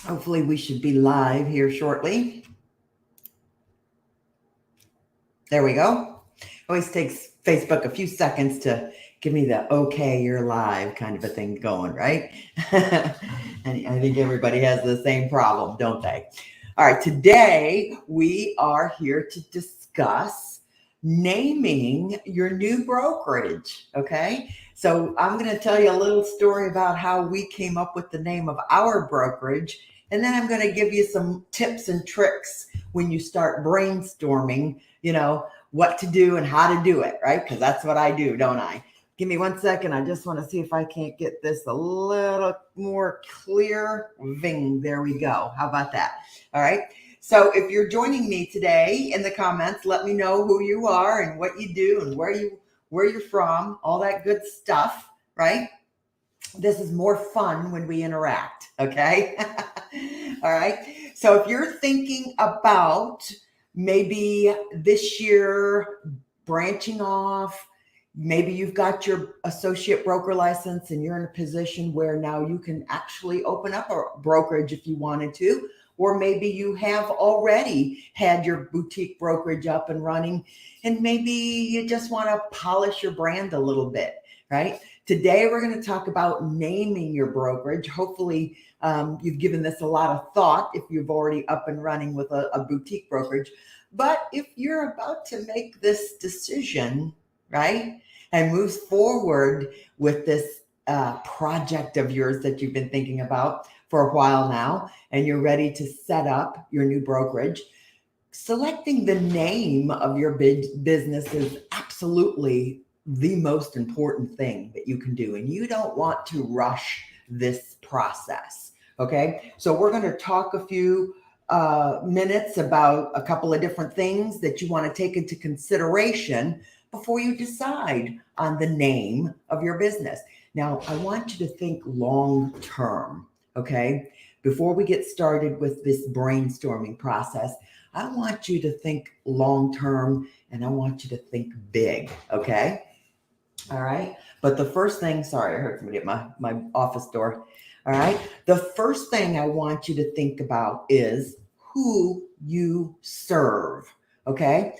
Hopefully we should be live here shortly. There we go. Always takes Facebook a few seconds to give me the okay, you're live kind of a thing going, right? And I think everybody has the same problem, don't they? All right, today we are here to discuss naming your new brokerage, okay? So I'm going to tell you a little story about how we came up with the name of our brokerage, and then I'm going to give you some tips and tricks when you start brainstorming, what to do and how to do it, right? Because that's what I do, don't I? Give me 1 second. I just want to see if I can't get this a little more clear. Ving, there we go. How about that? All right. So if you're joining me today in the comments, let me know who you are and what you do and where you're from, all that good stuff, right? This is more fun when we interact, okay? All right. So if you're thinking about maybe this year branching off, maybe you've got your associate broker license and you're in a position where now you can actually open up a brokerage if you wanted to, or maybe you have already had your boutique brokerage up and running and maybe you just want to polish your brand a little bit, right? Today, we're going to talk about naming your brokerage. Hopefully, you've given this a lot of thought if you've already up and running with a boutique brokerage. But if you're about to make this decision, right, and move forward with this project of yours that you've been thinking about for a while now, and you're ready to set up your new brokerage, selecting the name of your business is absolutely the most important thing that you can do. And you don't want to rush this process. Okay. So we're going to talk a few minutes about a couple of different things that you want to take into consideration before you decide on the name of your business. Now, I want you to think long term. Okay. Before we get started with this brainstorming process, I want you to think long term and I want you to think big. Okay. All right. But the first thing, sorry, I heard somebody at my office door. All right. The first thing I want you to think about is who you serve. Okay.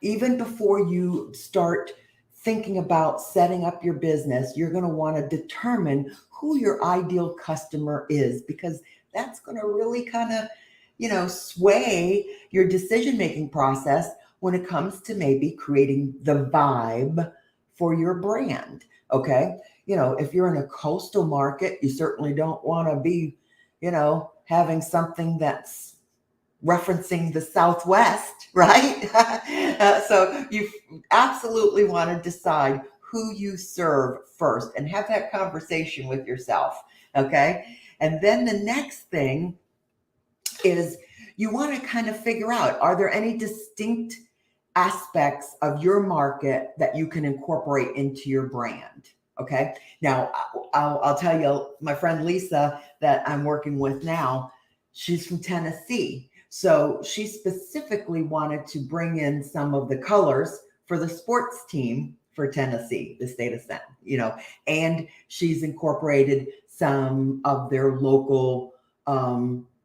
Even before you start thinking about setting up your business, you're going to want to determine who your ideal customer is, because that's going to really kind of, sway your decision-making process when it comes to maybe creating the vibe for your brand. Okay. If you're in a coastal market, you certainly don't want to be, having something that's referencing the Southwest, right? So you absolutely want to decide who you serve first and have that conversation with yourself. Okay. And then the next thing is you want to kind of figure out, are there any distinct aspects of your market that you can incorporate into your brand? Okay. Now, I'll tell you, my friend Lisa that I'm working with now, she's from Tennessee. So she specifically wanted to bring in some of the colors for the sports team for Tennessee, the state of and she's incorporated some of their local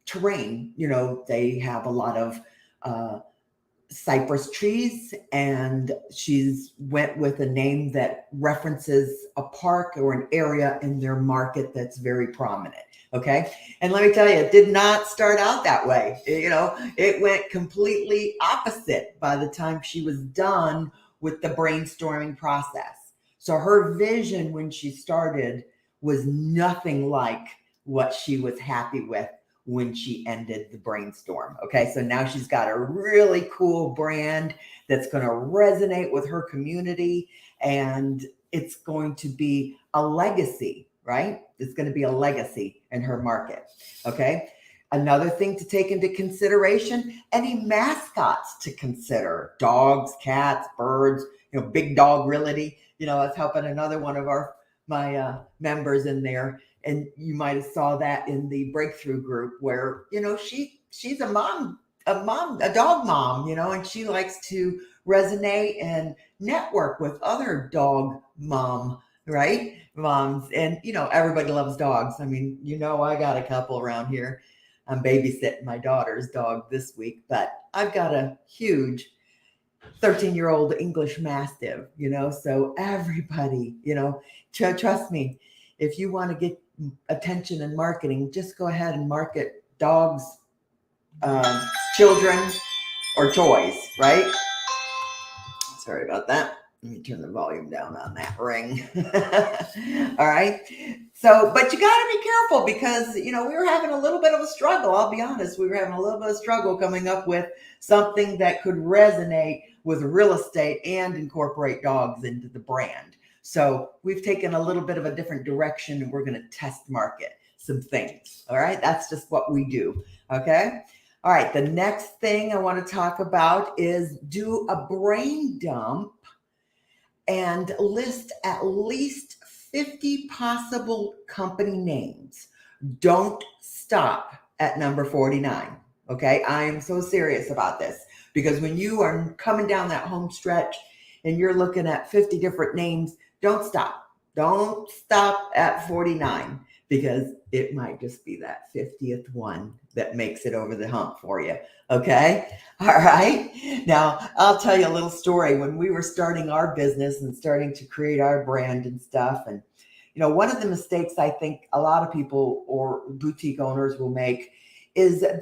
terrain. They have a lot of cypress trees, and she's went with a name that references a park or an area in their market that's very prominent. Okay. And let me tell you, it did not start out that way. It went completely opposite by the time she was done with the brainstorming process. So her vision when she started was nothing like what she was happy with when she ended the brainstorm. Okay. So now she's got a really cool brand that's going to resonate with her community, and it's going to be a legacy, right? It's going to be a legacy in her market. Okay. Another thing to take into consideration, any mascots to consider: dogs, cats, birds, Big Dog Realty. I was helping another one of my members in there. And you might have saw that in the breakthrough group where, she's a dog mom, and she likes to resonate and network with other dog mom right? Moms, and everybody loves dogs. I mean, I got a couple around here. I'm babysitting my daughter's dog this week, but I've got a huge 13-year-old English Mastiff, so everybody, trust me, if you want to get attention in marketing, just go ahead and market dogs, children, or toys, right? Sorry about that. Let me turn the volume down on that ring. All right. So, but you got to be careful because, we were having a little bit of a struggle. I'll be honest. We were having a little bit of struggle coming up with something that could resonate with real estate and incorporate dogs into the brand. So we've taken a little bit of a different direction and we're going to test market some things. All right. That's just what we do. Okay. All right. The next thing I want to talk about is do a brain dump and list at least 50 possible company names. Don't stop at number 49. Okay. I am so serious about this because when you are coming down that home stretch and you're looking at 50 different names, don't stop. Don't stop at 49 because it might just be that 50th one that makes it over the hump for you. Okay. All right. Now I'll tell you a little story when we were starting our business and starting to create our brand and stuff. And, one of the mistakes I think a lot of people or boutique owners will make is that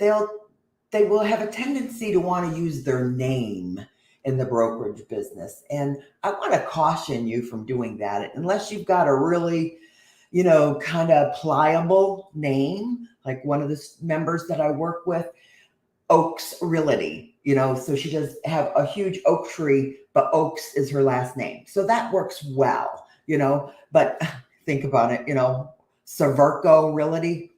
they will have a tendency to want to use their name in the brokerage business. And I want to caution you from doing that unless you've got a really, kind of pliable name, like one of the members that I work with, Oaks Realty, so she does have a huge oak tree, but Oaks is her last name. So that works well, but think about it, 𝙤𝙤𝙢𝙪𝙧 Realty.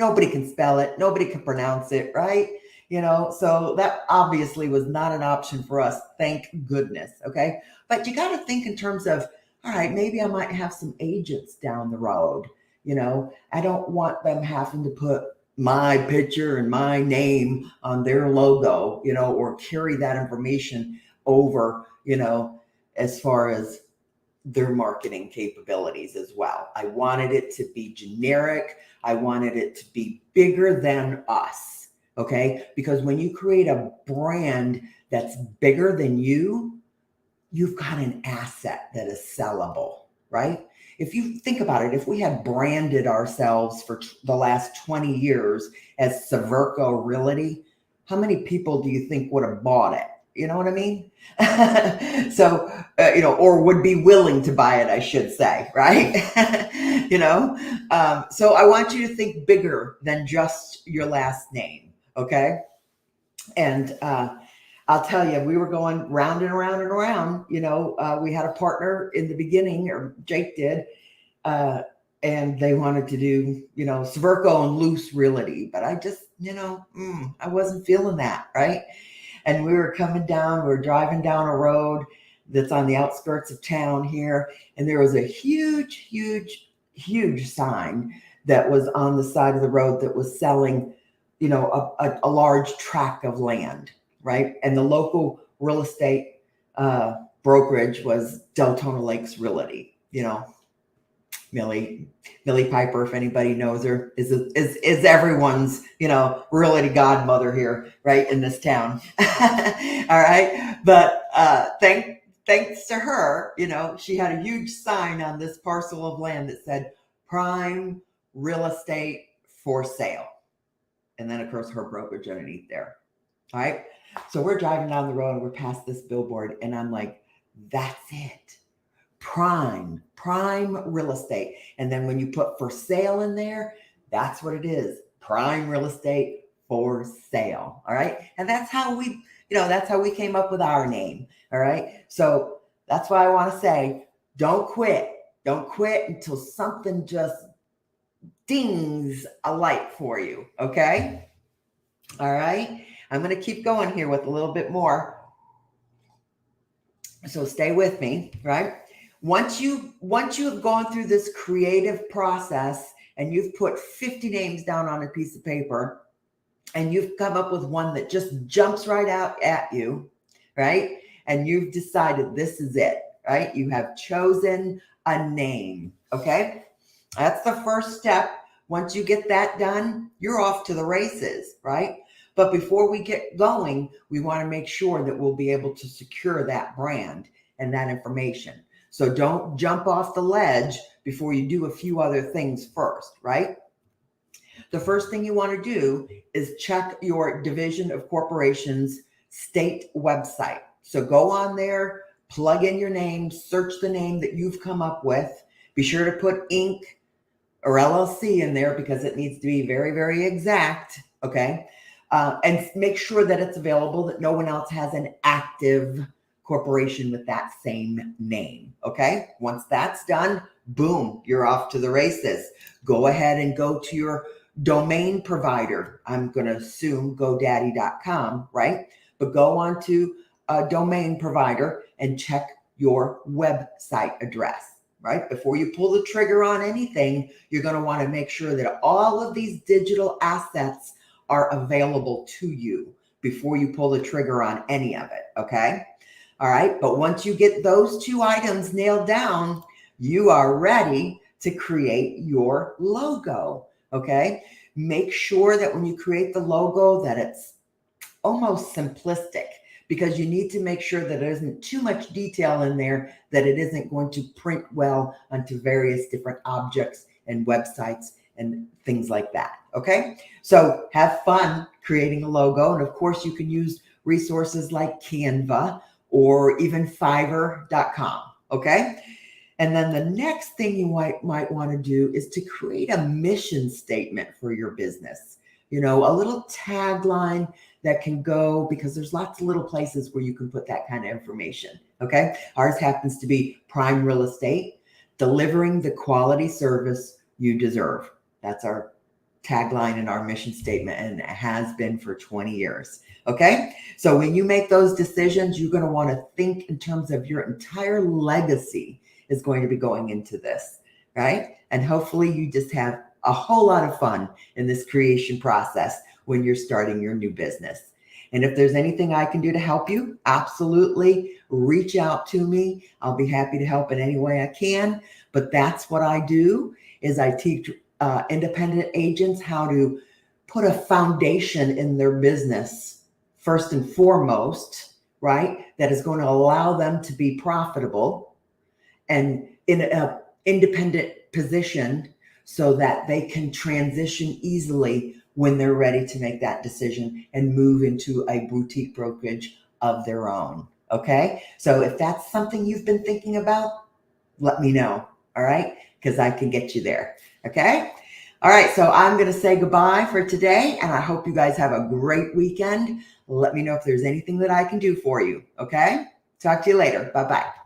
Nobody can spell it. Nobody can pronounce it, right? So that obviously was not an option for us. Thank goodness. Okay. But you got to think in terms of, all right, maybe I might have some agents down the road. I don't want them having to put my picture and my name on their logo, or carry that information over, as far as their marketing capabilities as well. I wanted it to be generic. I wanted it to be bigger than us. Okay. Because when you create a brand that's bigger than you've got an asset that is sellable, right? If you think about it, if we had branded ourselves for the last 20 years as 𝙤𝙤𝙢𝙪𝙧 Realty, how many people do you think would have bought it? You know what I mean? So, or would be willing to buy it, I should say, right? So I want you to think bigger than just your last name, okay? And I'll tell you, we were going round and around and around. We had a partner in the beginning, or Jake did, and they wanted to do, 𝙤𝙤𝙢𝙪𝙧 Realty, but I just, I wasn't feeling that, right? And we were coming down, we were driving down a road that's on the outskirts of town here, and there was a huge, huge, huge sign that was on the side of the road that was selling, a large tract of land, right? And the local real estate brokerage was Deltona Lakes Realty, Millie Piper, if anybody knows her, is everyone's, realty godmother here, right, in this town. All right. But thanks to her, she had a huge sign on this parcel of land that said prime real estate for sale. And then of course her brokerage underneath there. All right. So we're driving down the road and we're past this billboard and I'm like, that's it. Prime real estate. And then when you put for sale in there, that's what it is. Prime real estate for sale. All right. And that's how we came up with our name. All right. So that's why I want to say, don't quit. Don't quit until something just dings a light for you. Okay. All right. I'm going to keep going here with a little bit more. So stay with me, right? Once you have gone through this creative process and you've put 50 names down on a piece of paper and you've come up with one that just jumps right out at you, right? And you've decided this is it, right? You have chosen a name, okay? That's the first step. Once you get that done, you're off to the races, right? But before we get going, we want to make sure that we'll be able to secure that brand and that information. So don't jump off the ledge before you do a few other things first, right? The first thing you want to do is check your division of corporations state website. So go on there, plug in your name, search the name that you've come up with. Be sure to put Inc. or LLC in there because it needs to be very, very exact, okay? And make sure that it's available, that no one else has an active corporation with that same name, okay? Once that's done, boom, you're off to the races. Go ahead and go to your domain provider. I'm going to assume GoDaddy.com, right? But go on to a domain provider and check your website address, right? Before you pull the trigger on anything, you're going to want to make sure that all of these digital assets are available to you before you pull the trigger on any of it, okay? All right, but once you get those two items nailed down, you are ready to create your logo, okay? Make sure that when you create the logo that it's almost simplistic, because you need to make sure that there isn't too much detail in there, that it isn't going to print well onto various different objects and websites and things like that, okay? So have fun creating a logo. And of course, you can use resources like Canva or even Fiverr.com, okay? And then the next thing you might want to do is to create a mission statement for your business. You know, a little tagline that can go, because there's lots of little places where you can put that kind of information, okay? Ours happens to be prime real estate, delivering the quality service you deserve. That's our tagline in our mission statement, and it has been for 20 years, okay? So when you make those decisions, you're going to want to think in terms of your entire legacy is going to be going into this, right? And hopefully you just have a whole lot of fun in this creation process when you're starting your new business. And if there's anything I can do to help you, absolutely reach out to me. I'll be happy to help in any way I can. But that's what I do, is I teach independent agents how to put a foundation in their business first and foremost, right? That is going to allow them to be profitable and in an independent position so that they can transition easily when they're ready to make that decision and move into a boutique brokerage of their own, okay? So if that's something you've been thinking about, let me know, all right? Because I can get you there, okay? All right, so I'm going to say goodbye for today, and I hope you guys have a great weekend. Let me know if there's anything that I can do for you, okay? Talk to you later. Bye-bye.